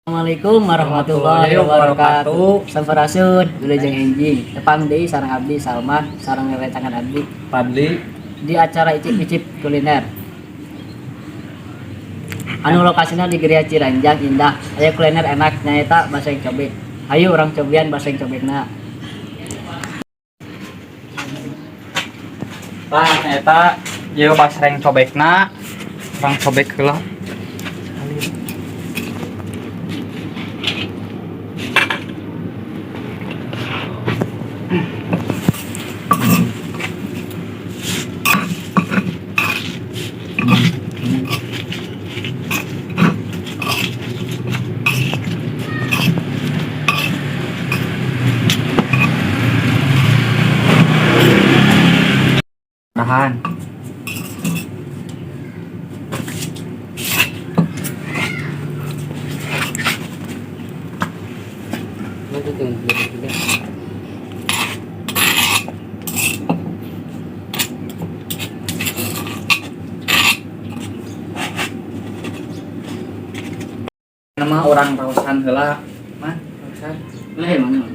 Assalamualaikum warahmatullahi wabarakatuh. Sampurasun, wilujeng enjing. Tepang deui sareng abdi Salma, sareng rerencangan abdi Padli di acara icip-icip kuliner. Anu lokasinya di Geria Ciranjang indah. Aya kuliner enak nyaeta baseng cobek. Hayu urang cobian baseng cobekna. tah eta ieu basreng cobekna urang cobek heula. Tahan. Nama orang rausan heula mah rausan. Lah emang.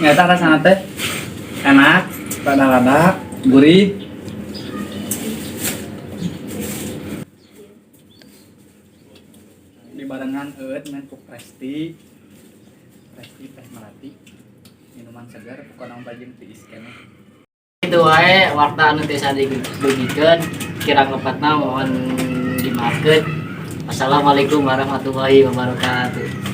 Nyata rasana teh enak, rada-rada gurih. Dibarengan eut men ku Presti teh melati. Minuman segar pokona bajing tiis keneh. Itu wae warta anu tiasa digugikeun, kirang lepatna mohon dimaafkeun. Assalamualaikum warahmatullahi wabarakatuh.